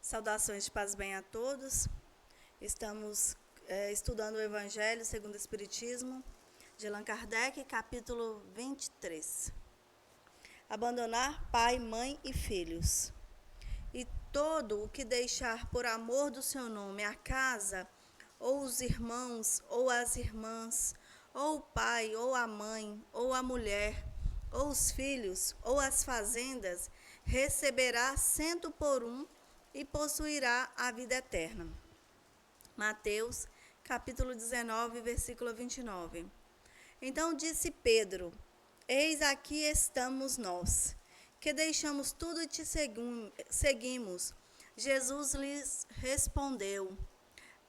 Saudações de paz bem a todos. Estamos estudando o Evangelho segundo o Espiritismo, de Allan Kardec, capítulo 23. Abandonar pai, mãe e filhos. E todo o que deixar por amor do seu nome a casa, ou os irmãos, ou as irmãs, ou o pai, ou a mãe, ou a mulher, ou os filhos, ou as fazendas, receberá 100 por 1 e possuirá a vida eterna. Mateus, capítulo 19, versículo 29. Então disse Pedro: Eis aqui estamos nós, que deixamos tudo e te seguimos. Jesus lhes respondeu: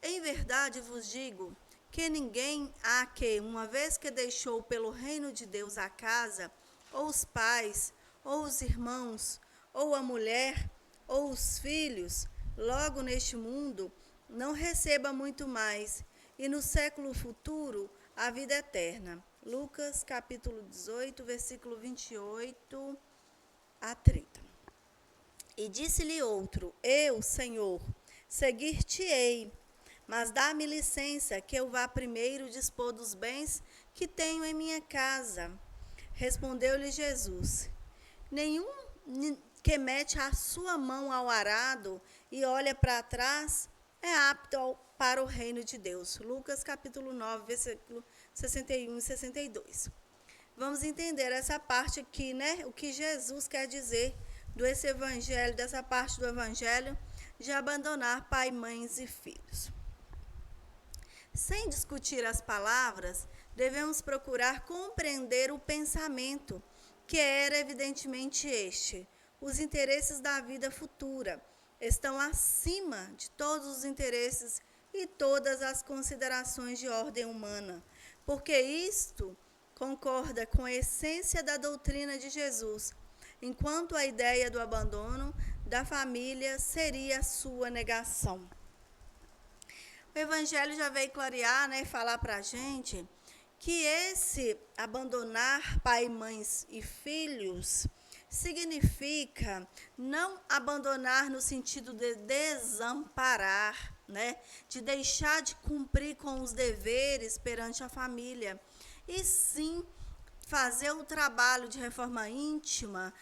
Em verdade vos digo que ninguém há que, uma vez que deixou pelo reino de Deus a casa, ou os pais, ou os irmãos, ou a mulher, ou os filhos, logo neste mundo, não receba muito mais, e no século futuro, a vida eterna. Lucas, capítulo 18, versículo 28 a 30. E disse-lhe outro: Eu, Senhor, seguir-te-ei, mas dá-me licença que eu vá primeiro dispor dos bens que tenho em minha casa. Respondeu-lhe Jesus: Nenhum que mete a sua mão ao arado e olha para trás é apto para o reino de Deus. Lucas capítulo 9, versículo 61 e 62. Vamos entender essa parte aqui, né? O que Jesus quer dizer desse evangelho, dessa parte do evangelho de abandonar pai, mães e filhos. Sem discutir as palavras, devemos procurar compreender o pensamento, que era evidentemente este: os interesses da vida futura estão acima de todos os interesses e todas as considerações de ordem humana, porque isto concorda com a essência da doutrina de Jesus, enquanto a ideia do abandono da família seria a sua negação. O Evangelho já veio clarear, né, falar para a gente que esse abandonar pai, mães e filhos significa não abandonar no sentido de desamparar, né, de deixar de cumprir com os deveres perante a família, e sim fazer o trabalho de reforma íntima,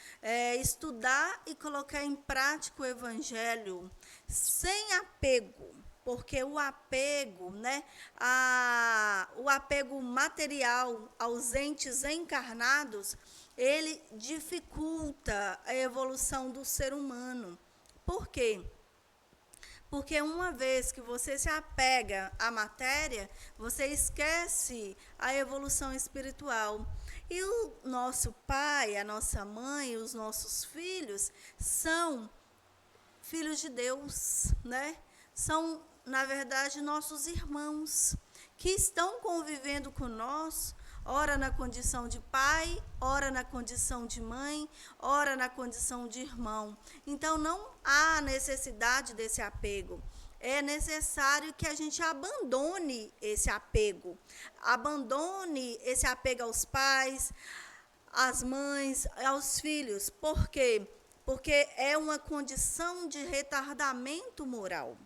estudar e colocar em prática o Evangelho sem apego. Porque o apego, né, o apego material aos entes encarnados, ele dificulta a evolução do ser humano. Por quê? Porque uma vez que você se apega à matéria, você esquece a evolução espiritual. E o nosso pai, a nossa mãe, os nossos filhos são filhos de Deus, né? São, na verdade, nossos irmãos, que estão convivendo conosco, ora na condição de pai, ora na condição de mãe, ora na condição de irmão. Então, não há necessidade desse apego. É necessário que a gente abandone esse apego. Abandone esse apego aos pais, às mães, aos filhos. Por quê? Porque é uma condição de retardamento moral.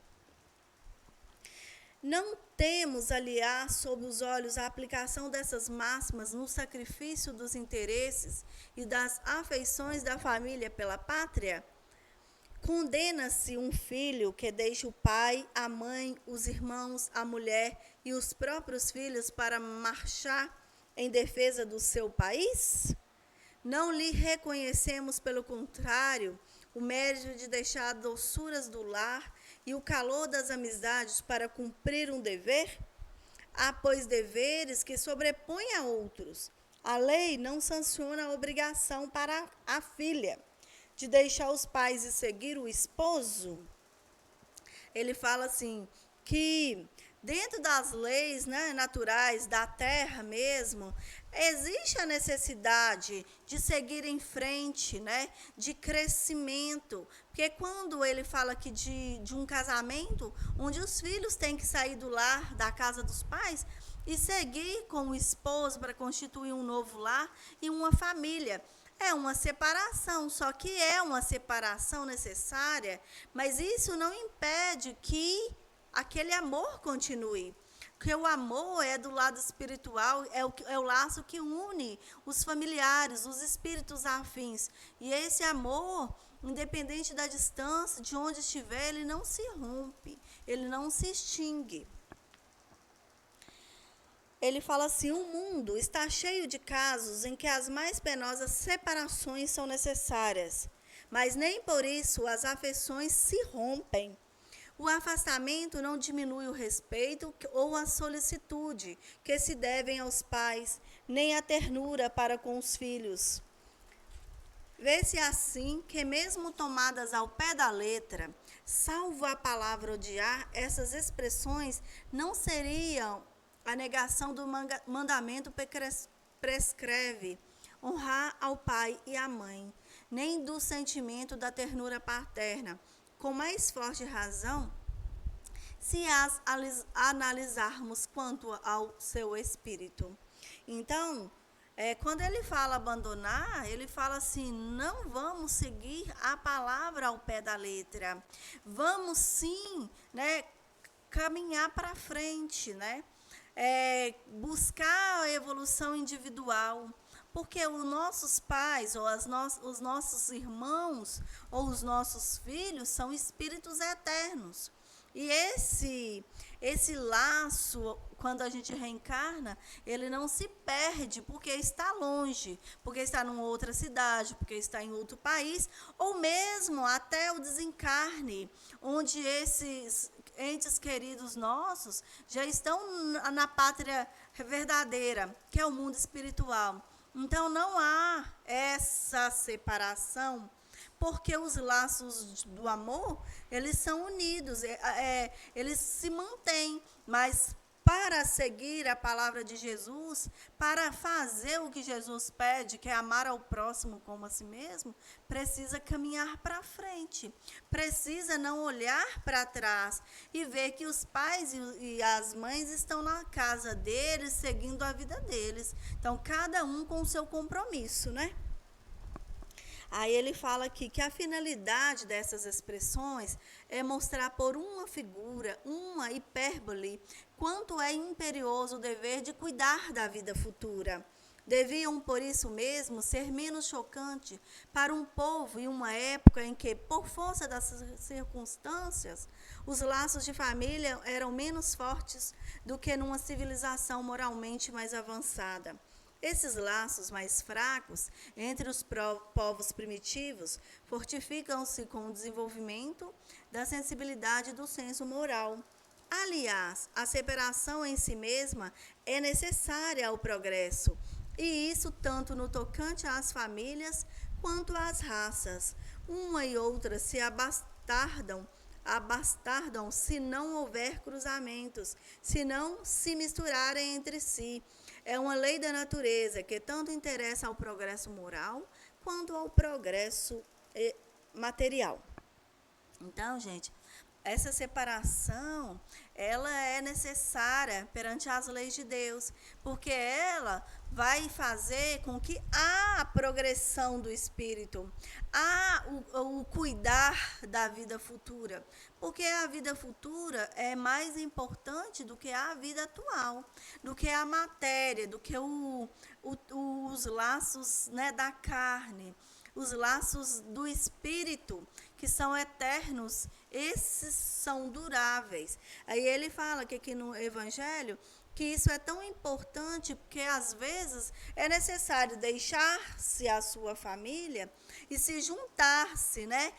Não temos, aliás, sob os olhos a aplicação dessas máximas no sacrifício dos interesses e das afeições da família pela pátria? Condena-se um filho que deixa o pai, a mãe, os irmãos, a mulher e os próprios filhos para marchar em defesa do seu país? Não lhe reconhecemos, pelo contrário, o mérito de deixar as doçuras do lar e o calor das amizades para cumprir um dever? Há, pois, deveres que sobrepõem a outros. A lei não sanciona a obrigação para a filha de deixar os pais e seguir o esposo. Ele fala assim, que dentro das leis, né, naturais da terra mesmo, existe a necessidade de seguir em frente, né, de crescimento. Porque quando ele fala aqui de um casamento, onde os filhos têm que sair do lar, da casa dos pais, e seguir com o esposo para constituir um novo lar e uma família. É uma separação, só que é uma separação necessária, mas isso não impede que aquele amor continue. Porque o amor é do lado espiritual, é o laço que une os familiares, os espíritos afins. E esse amor, independente da distância, de onde estiver, ele não se rompe, ele não se extingue. Ele fala assim: o mundo está cheio de casos em que as mais penosas separações são necessárias, mas nem por isso as afeições se rompem. O afastamento não diminui o respeito ou a solicitude que se devem aos pais, nem a ternura para com os filhos. Vê-se assim que, mesmo tomadas ao pé da letra, salvo a palavra odiar, essas expressões não seriam a negação do mandamento prescreve honrar ao pai e à mãe, nem do sentimento da ternura paterna, com mais forte razão, se as analisarmos quanto ao seu espírito. Então, quando ele fala abandonar, ele fala assim: não vamos seguir a palavra ao pé da letra. Vamos sim, né, caminhar para frente, né? Buscar a evolução individual. Porque os nossos pais, ou os nossos irmãos, ou os nossos filhos, são espíritos eternos. E esse laço, quando a gente reencarna, ele não se perde porque está longe, porque está numa outra cidade, porque está em outro país, ou mesmo até o desencarne, onde esses entes queridos nossos já estão na pátria verdadeira, que é o mundo espiritual. Então, não há essa separação, porque os laços do amor, eles são unidos, eles se mantêm, mas para seguir a palavra de Jesus, para fazer o que Jesus pede, que é amar ao próximo como a si mesmo, precisa caminhar para frente, precisa não olhar para trás e ver que os pais e as mães estão na casa deles, seguindo a vida deles. Então, cada um com o seu compromisso, né? Aí ele fala aqui que a finalidade dessas expressões é mostrar por uma figura, uma hipérbole, quanto é imperioso o dever de cuidar da vida futura. Deviam, por isso mesmo, ser menos chocante para um povo e uma época em que, por força das circunstâncias, os laços de família eram menos fortes do que numa civilização moralmente mais avançada. Esses laços mais fracos entre os povos primitivos fortificam-se com o desenvolvimento da sensibilidade e do senso moral. Aliás, a separação em si mesma é necessária ao progresso, e isso tanto no tocante às famílias quanto às raças. Uma e outra se abastardam se não houver cruzamentos, se não se misturarem entre si. É uma lei da natureza que tanto interessa ao progresso moral quanto ao progresso material. Então, gente, essa separação, ela é necessária perante as leis de Deus, porque ela vai fazer com que a progressão do espírito, o cuidar da vida futura, porque a vida futura é mais importante do que a vida atual, do que a matéria, do que os laços, né, da carne, os laços do espírito, que são eternos, esses são duráveis. Aí ele fala que aqui no Evangelho, que isso é tão importante, porque às vezes é necessário deixar-se a sua família e se juntar-se, né,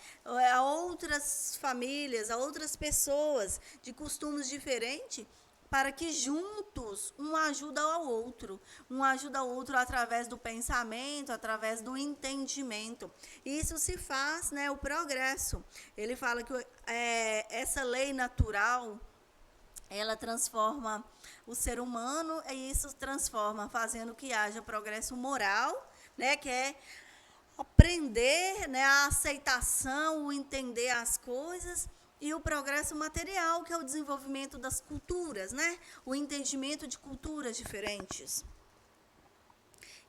a outras famílias, a outras pessoas de costumes diferentes, para que juntos um ajuda ao outro através do pensamento, através do entendimento. Isso se faz, né, o progresso. Ele fala que essa lei natural, ela transforma o ser humano, e isso transforma fazendo que haja progresso moral, né, que é aprender, né, a aceitação, o entender as coisas, e o progresso material, que é o desenvolvimento das culturas, né? O entendimento de culturas diferentes.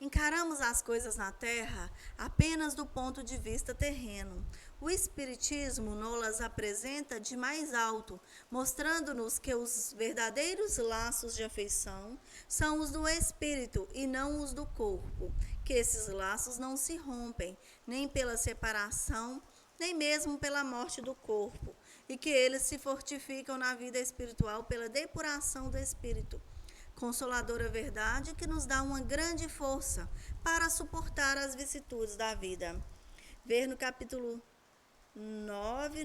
Encaramos as coisas na terra apenas do ponto de vista terreno. O Espiritismo nos apresenta de mais alto, mostrando-nos que os verdadeiros laços de afeição são os do espírito e não os do corpo, que esses laços não se rompem, nem pela separação, nem mesmo pela morte do corpo, e que eles se fortificam na vida espiritual pela depuração do espírito. Consoladora verdade que nos dá uma grande força para suportar as vicissitudes da vida. Ver no capítulo 9,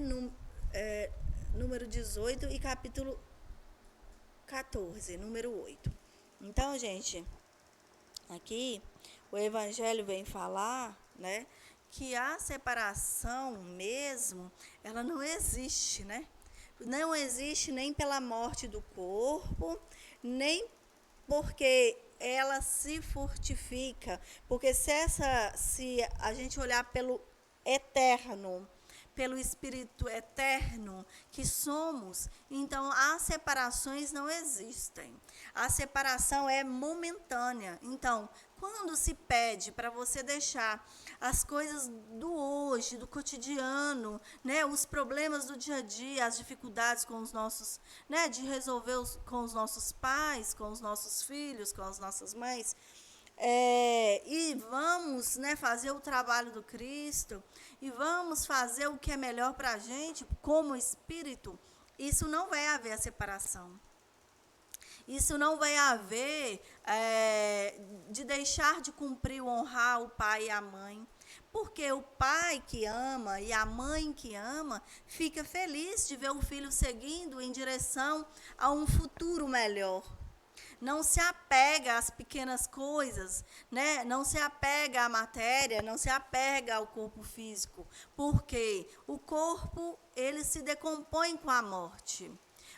número 18 e capítulo 14, número 8. Então, gente, aqui o Evangelho vem falar, né, que a separação mesmo, ela não existe, né? Não existe nem pela morte do corpo, nem porque ela se fortifica. Porque se a gente olhar pelo eterno, pelo Espírito eterno que somos, então as separações não existem. A separação é momentânea. Então, quando se pede para você deixar as coisas do hoje, do cotidiano, né, os problemas do dia a dia, as dificuldades com os nossos, né, de resolver com os nossos pais, com os nossos filhos, com as nossas mães, e vamos, né, fazer o trabalho do Cristo, e vamos fazer o que é melhor para a gente, como espírito, isso não vai haver a separação. Isso não vai haver de deixar de cumprir, honrar o pai e a mãe. Porque o pai que ama e a mãe que ama fica feliz de ver o filho seguindo em direção a um futuro melhor. Não se apega às pequenas coisas, né? Não se apega à matéria, não se apega ao corpo físico, porque o corpo ele se decompõe com a morte.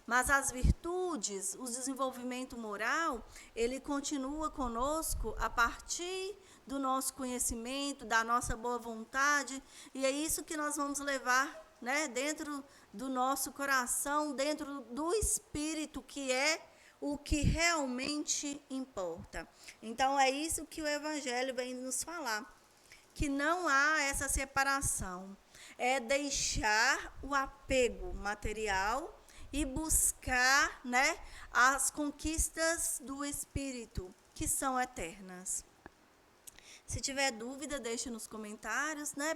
Mas as virtudes, o desenvolvimento moral, ele continua conosco a partir do nosso conhecimento, da nossa boa vontade, e é isso que nós vamos levar, né, dentro do nosso coração, dentro do espírito, que é o que realmente importa. Então, é isso que o Evangelho vem nos falar, que não há essa separação, é deixar o apego material e buscar, né, as conquistas do Espírito, que são eternas. Se tiver dúvida, deixe nos comentários, né,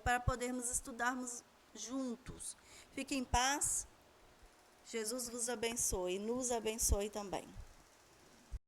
para podermos estudarmos juntos. Fique em paz. Jesus vos abençoe e nos abençoe também.